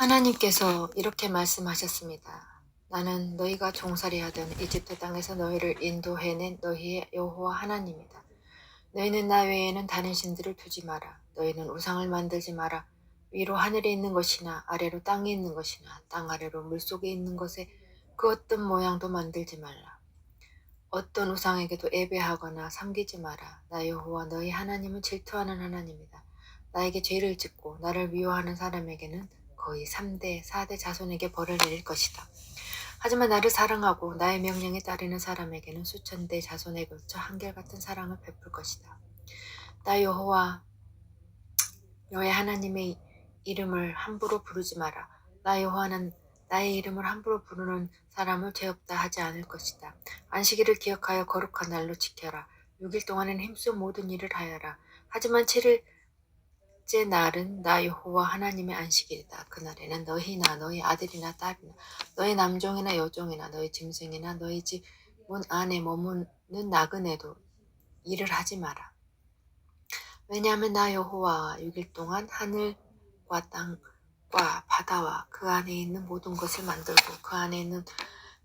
하나님께서 이렇게 말씀하셨습니다. 나는 너희가 종살이하던 이집트 땅에서 너희를 인도해낸 너희의 여호와 하나님이다. 너희는 나 외에는 다른 신들을 두지 마라. 너희는 우상을 만들지 마라. 위로 하늘에 있는 것이나 아래로 땅에 있는 것이나 땅 아래로 물속에 있는 것에 그 어떤 모양도 만들지 말라. 어떤 우상에게도 예배하거나 섬기지 마라. 나 여호와 너희 하나님은 질투하는 하나님이다. 나에게 죄를 짓고 나를 미워하는 사람에게는 거의 3대, 4대 자손에게 벌을 내릴 것이다. 하지만 나를 사랑하고 나의 명령에 따르는 사람에게는 수천 대 자손에 걸쳐 한결같은 사랑을 베풀 것이다. 나 여호와 너의 하나님의 이름을 함부로 부르지 마라. 나 여호와는 나의 이름을 함부로 부르는 사람을 죄 없다 하지 않을 것이다. 안식일을 기억하여 거룩한 날로 지켜라. 6일 동안은 힘써 모든 일을 하여라. 하지만 7일째 날은 나 여호와 하나님의 안식일이다. 그날에는 너희나 너희 아들이나 딸이나 너희 남종이나 여종이나 너희 짐승이나 너희 집 문 안에 머무는 나그네도 일을 하지 마라. 왜냐하면 나 여호와 6일 동안 하늘과 땅과 바다와 그 안에 있는 모든 것을 만들고 그 안에 있는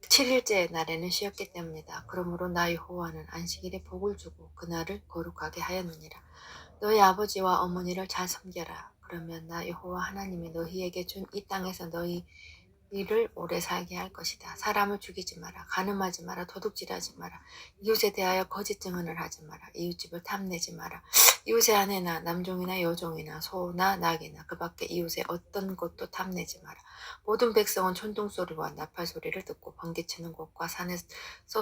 7일째 날에는 쉬었기 때문이다. 그러므로 나 여호와는 안식일에 복을 주고 그날을 거룩하게 하였느니라. 너희 아버지와 어머니를 잘 섬겨라. 그러면 나 여호와 하나님이 너희에게 준 이 땅에서 너희를 오래 살게 할 것이다. 사람을 죽이지 마라. 간음하지 마라. 도둑질하지 마라. 이웃에 대하여 거짓 증언을 하지 마라. 이웃집을 탐내지 마라. 이웃의 아내나 남종이나 여종이나 소나 낙이나 그 밖에 이웃의 어떤 것도 탐내지 마라. 모든 백성은 천둥소리와 나팔소리를 듣고 번개치는 곳과 산에서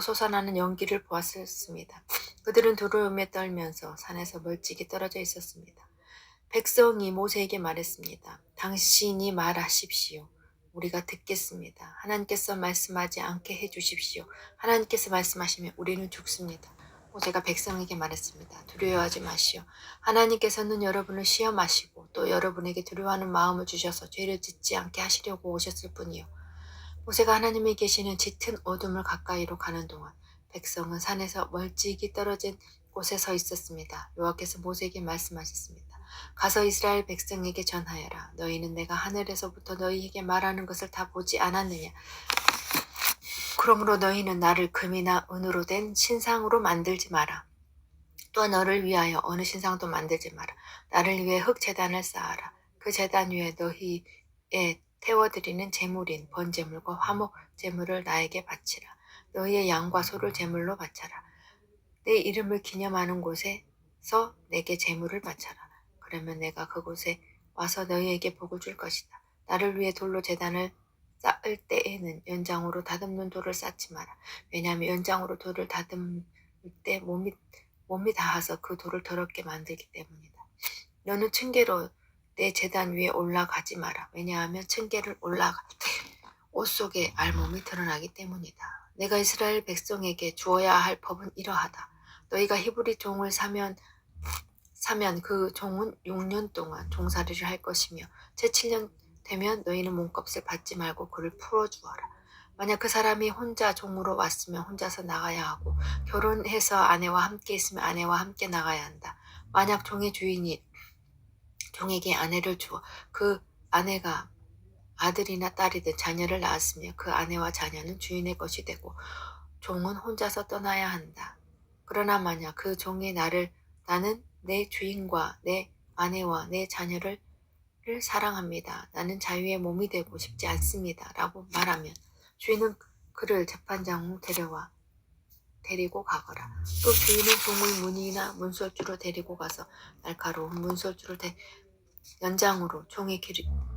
솟아나는 연기를 보았습니다. 그들은 두려움에 떨면서 산에서 멀찍이 떨어져 있었습니다. 백성이 모세에게 말했습니다. 당신이 말하십시오. 우리가 듣겠습니다. 하나님께서 말씀하지 않게 해주십시오. 하나님께서 말씀하시면 우리는 죽습니다. 모세가 백성에게 말했습니다. 두려워하지 마시오. 하나님께서는 여러분을 시험하시고 또 여러분에게 두려워하는 마음을 주셔서 죄를 짓지 않게 하시려고 오셨을 뿐이요. 모세가 하나님이 계시는 짙은 어둠을 가까이로 가는 동안 백성은 산에서 멀찍이 떨어진 곳에 서 있었습니다. 여호와께서 모세에게 말씀하셨습니다. 가서 이스라엘 백성에게 전하여라. 너희는 내가 하늘에서부터 너희에게 말하는 것을 다 보지 않았느냐. 그러므로 너희는 나를 금이나 은으로 된 신상으로 만들지 마라. 또 너를 위하여 어느 신상도 만들지 마라. 나를 위해 흙제단을 쌓아라. 그 제단 위에 너희의 태워드리는 제물인 번제물과 화목 제물을 나에게 바치라. 너희의 양과 소를 제물로 바쳐라. 내 이름을 기념하는 곳에서 내게 제물을 바쳐라. 그러면 내가 그곳에 와서 너희에게 복을 줄 것이다. 나를 위해 돌로 제단을 쌓을 때에는 연장으로 다듬는 돌을 쌓지 마라. 왜냐하면 연장으로 돌을 다듬을 때 몸이 닿아서 그 돌을 더럽게 만들기 때문이다. 너는 층계로 내 제단 위에 올라가지 마라. 왜냐하면 층계를 올라갈 때 옷 속에 알몸이 드러나기 때문이다. 내가 이스라엘 백성에게 주어야 할 법은 이러하다. 너희가 히브리 종을 사면 그 종은 6년 동안 종살이를 할 것이며 제7년 되면 너희는 몸값을 받지 말고 그를 풀어주어라. 만약 그 사람이 혼자 종으로 왔으면 혼자서 나가야 하고 결혼해서 아내와 함께 있으면 아내와 함께 나가야 한다. 만약 종의 주인이 종에게 아내를 주어 그 아내가 아들이나 딸이든 자녀를 낳았으며 그 아내와 자녀는 주인의 것이 되고 종은 혼자서 떠나야 한다. 그러나 만약 그 종이 나는 내 주인과 내 아내와 내 자녀를 사랑합니다. 나는 자유의 몸이 되고 싶지 않습니다. 라고 말하면 주인은 그를 재판장으로 데리고 가거라. 또 주인은 종을 문이나 문설주로 데리고 가서 날카로운 문설주를 연장으로 종의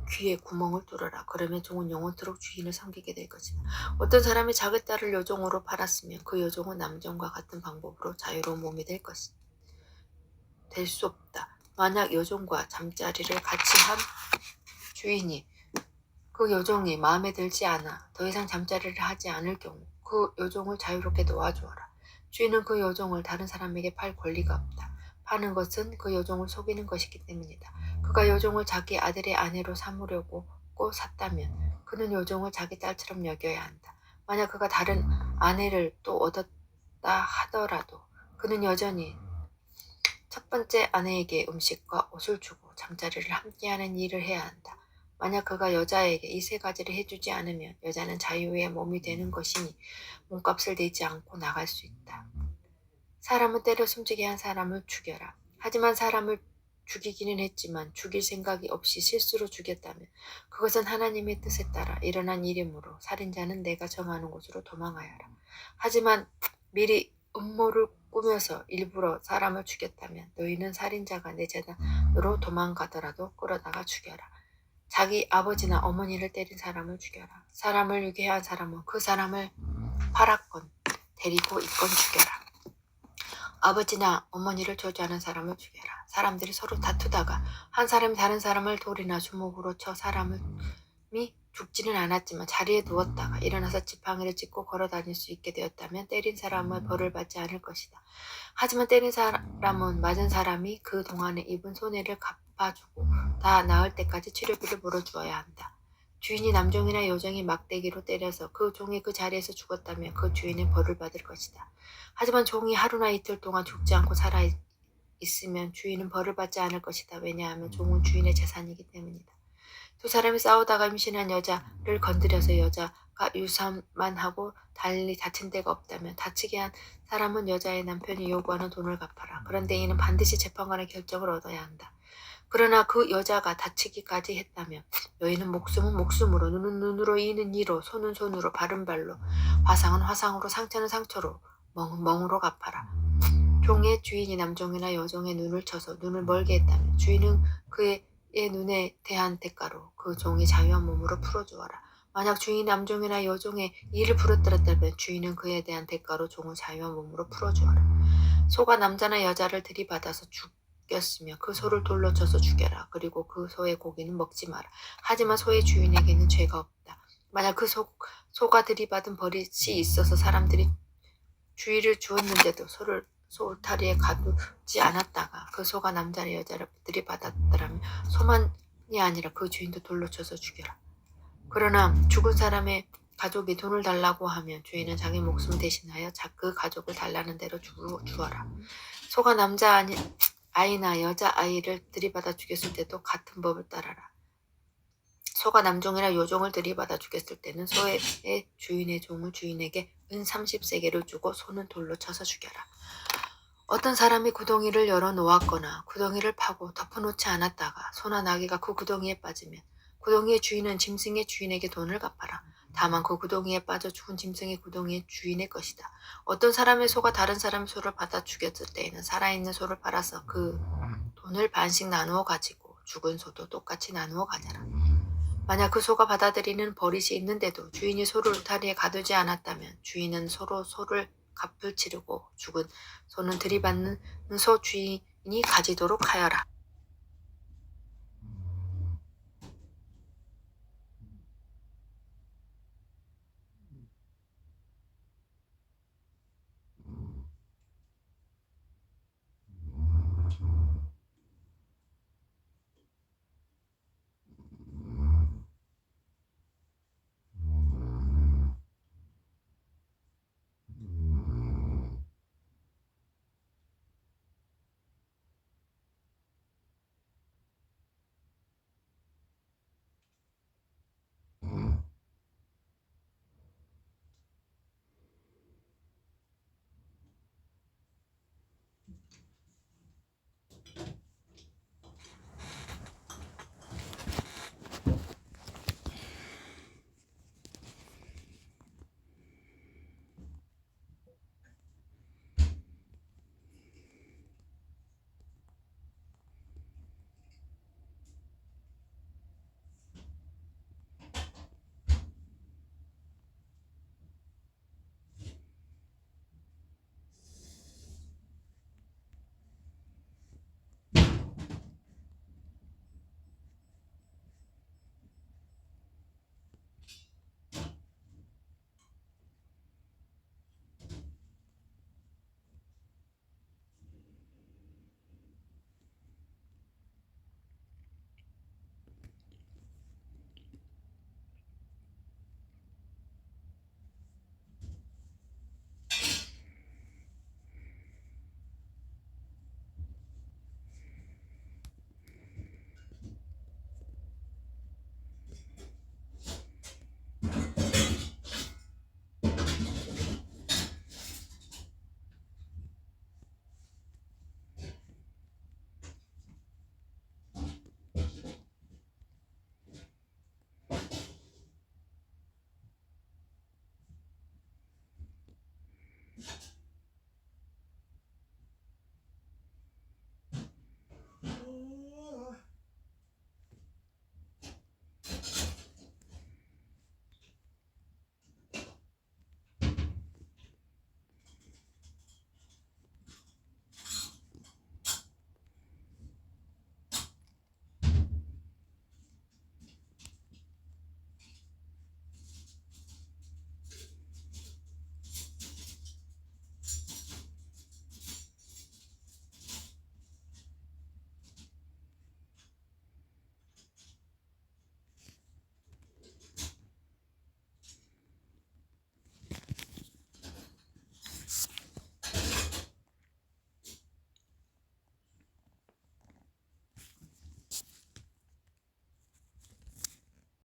귀에 구멍을 뚫어라. 그러면 종은 영원토록 주인을 섬기게 될 것이다. 어떤 사람이 자기 딸을 여종으로 팔았으면 그 여종은 남종과 같은 방법으로 자유로운 몸이 될 수 없다. 만약 여종과 잠자리를 같이 한 주인이 그 여종이 마음에 들지 않아 더 이상 잠자리를 하지 않을 경우 그 여종을 자유롭게 놓아주어라. 주인은 그 여종을 다른 사람에게 팔 권리가 없다. 파는 것은 그 여종을 속이는 것이기 때문이다. 그가 여종을 자기 아들의 아내로 삼으려고 꼭 샀다면 그는 여종을 자기 딸처럼 여겨야 한다. 만약 그가 다른 아내를 또 얻었다 하더라도 그는 여전히 첫 번째 아내에게 음식과 옷을 주고 잠자리를 함께하는 일을 해야 한다. 만약 그가 여자에게 이 세 가지를 해주지 않으면 여자는 자유의 몸이 되는 것이니 몸값을 내지 않고 나갈 수 있다. 사람은 때려 숨지게 한 사람을 죽여라. 하지만 사람을 죽이기는 했지만 죽일 생각이 없이 실수로 죽였다면 그것은 하나님의 뜻에 따라 일어난 일이므로 살인자는 내가 정하는 곳으로 도망하여라. 하지만 미리 음모를 꾸며서 일부러 사람을 죽였다면 너희는 살인자가 내 재단으로 도망가더라도 끌어다가 죽여라. 자기 아버지나 어머니를 때린 사람을 죽여라. 사람을 유괴한 사람은 그 사람을 팔았건 데리고 있건 죽여라. 아버지나 어머니를 저주하는 사람을 죽여라. 사람들이 서로 다투다가 한 사람이 다른 사람을 돌이나 주먹으로 쳐 사람이 죽지는 않았지만 자리에 누웠다가 일어나서 지팡이를 짚고 걸어다닐 수 있게 되었다면 때린 사람은 벌을 받지 않을 것이다. 하지만 때린 사람은 맞은 사람이 그 동안에 입은 손해를 갚아주고 다 나을 때까지 치료비를 물어주어야 한다. 주인이 남종이나 여종이 막대기로 때려서 그 종이 그 자리에서 죽었다면 그 주인은 벌을 받을 것이다. 하지만 종이 하루나 이틀 동안 죽지 않고 살아 있으면 주인은 벌을 받지 않을 것이다. 왜냐하면 종은 주인의 재산이기 때문이다. 두 사람이 싸우다가 임신한 여자를 건드려서 여자가 유산만 하고 달리 다친 데가 없다면 다치게 한 사람은 여자의 남편이 요구하는 돈을 갚아라. 그런데 이는 반드시 재판관의 결정을 얻어야 한다. 그러나 그 여자가 다치기까지 했다면 너희는 목숨은 목숨으로, 눈은 눈으로, 이는 이로, 손은 손으로, 발은 발로, 화상은 화상으로, 상처는 상처로, 멍은 멍으로 갚아라. 종의 주인이 남종이나 여종의 눈을 쳐서 눈을 멀게 했다면 주인은 그의 눈에 대한 대가로 그 종이 자유한 몸으로 풀어주어라. 만약 주인이 남종이나 여종의 이를 부러뜨렸다면 주인은 그에 대한 대가로 종을 자유한 몸으로 풀어주어라. 소가 남자나 여자를 들이받아서 죽였으며 그 소를 돌로 쳐서 죽여라. 그리고 그 소의 고기는 먹지 마라. 하지만 소의 주인에게는 죄가 없다. 만약 그 소가 들이받은 버릇이 있어서 사람들이 주의를 주었는데도 소를 소 울타리에 가두지 않았다가 그 소가 남자나 여자를 들이받았더라면 소만이 아니라 그 주인도 돌로 쳐서 죽여라. 그러나 죽은 사람의 가족이 돈을 달라고 하면 주인은 자기 목숨 대신하여 그 가족을 달라는 대로 주어라. 소가 남자 아이나 여자 아이를 들이받아 죽였을 때도 같은 법을 따라라. 소가 남종이나 여종을 들이받아 죽였을 때는 소의 주인의 종을 주인에게 은 30세겔을 주고 소는 돌로 쳐서 죽여라. 어떤 사람이 구덩이를 열어 놓았거나 구덩이를 파고 덮어놓지 않았다가 소나 나귀가 그 구덩이에 빠지면 구덩이의 주인은 짐승의 주인에게 돈을 갚아라. 다만 그 구덩이에 빠져 죽은 짐승의 구덩이의 주인의 것이다. 어떤 사람의 소가 다른 사람의 소를 받아 죽였을 때에는 살아있는 소를 팔아서 그 돈을 반씩 나누어 가지고 죽은 소도 똑같이 나누어 가져라. 만약 그 소가 받아들이는 버릇이 있는데도 주인이 소를 울타리에 가두지 않았다면 주인은 소로 소를 값을 치르고 죽은 소는 들이받는 소 주인이 가지도록 하여라.